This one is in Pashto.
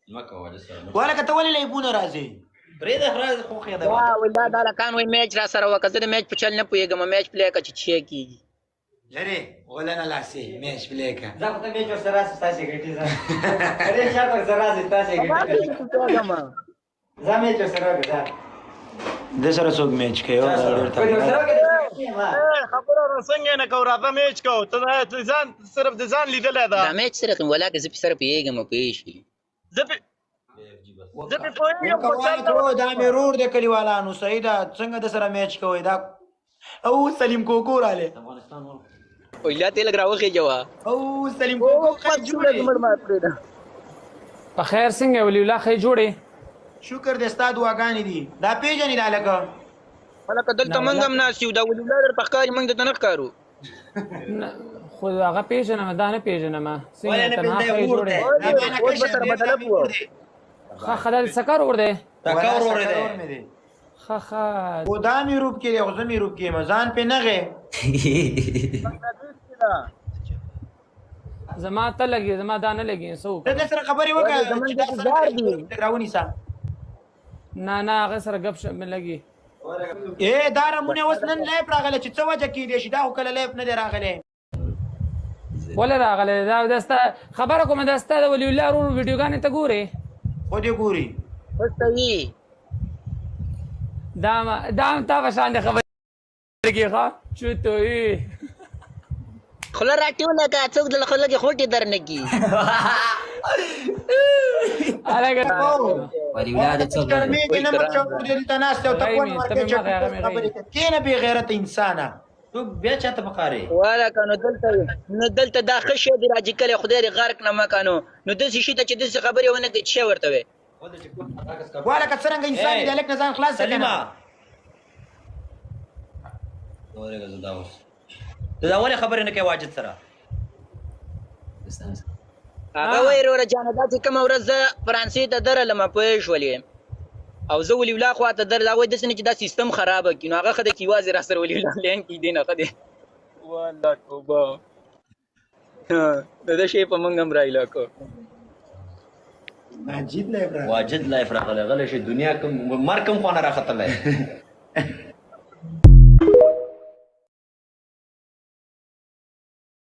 ولا کته ولې لیبونه راځي پرېږده راځه خو خې ده والله دا لکان وایي میچ را سره وکړه زه د میچ په چل نه پوهېږم میچ پلی کړه چې څه کېږي لري ولنه لاسې میش پلیکه ځه خو ته میچ ورسره راسې ستاسې ګټې ځه ډېر شاته ورسره راسې ستاسې ګټې ځه میچ ورسره وکړه ځه د سره څوک میچ کوي خبره را څنګه نه کو راته میچ کو ته ځان صرف د ځان لیدلې ده دا میچ سره کوم ولا که زه په سره پوهېږم پوه شي زه په پوهېږم دا مې رور د کلیوالانو سعیده څنګه د سره میچ کوي دا او سلیم کوکو راله ویلا ته لګ راوخېږه وا او سلیم کوکو په خیر څنګه ولي الله خې جوړې شکر دې ستا دعاګانې دي دا پیژنې دا لکه هلکه دلته موږ هم ناست یو دا ولي الله در په ښکاري موږ درته نه ښکارو خو هغه پیژنم دا نه پیژنم څنګه تنها خې جوړې ښه خدای سکر ور دی تکور ور دی ښه ښه او دا مې روب کې دی خو زه مې روب کې ځان پې نغې زما ته لګي زما دا نه لګي څه ته د سره خبرې وکړه راونیسه نه نه هغه سره ګپ شپ مې لګي دا رمونه اوس نن لیف راغلی چې څه وجه کېدی شي دا خو کله لیف نه دی راغلی ولې راغلی دا ستا خبره کومه دا ستا د ولي الله ورور ویډیوګانې ته ګورې خو دې ګوري صحیح دا هم تا په شان د خبرې کې ښه چوتوي خوله راټیوله که څوک دله خوله کې خوټې در نه کي شرمېږي نه مه چوپ دې دلته ناست او ته کون ورکې چې خبرې کوي کښېنه بې غیرته انسانه تو بیا چاته پکارې والکه نو دلته دا ښه شی دی راجي کلی خدای دې غرق نه مکه نو داسې شي ته چې داسې خبرې ونه کړي څه ورته وې واله که څرنګه انسان دی هلک نه ځان خلاص کړه سلیمه ورېږه زه دا اوس ته دا ولې خبرې نه کوې واجد سره هغه وایي وروره جانه دا چې کومه ورځ زه فرانسې ته درغلم پوه شولې او زه ولي الله خواته در دا وایي داسې نه چې دا سیستم خرابه کړي نو هغه ښه دی چې یوازې را سره ولي الله لین کېدی نه ښه دی والله توبه د ده شی په موږ هم رایله کړو واجد لایف واجد لایف راغلی غلی شي دنیا کوم مرګ کوم خوا نه راختلی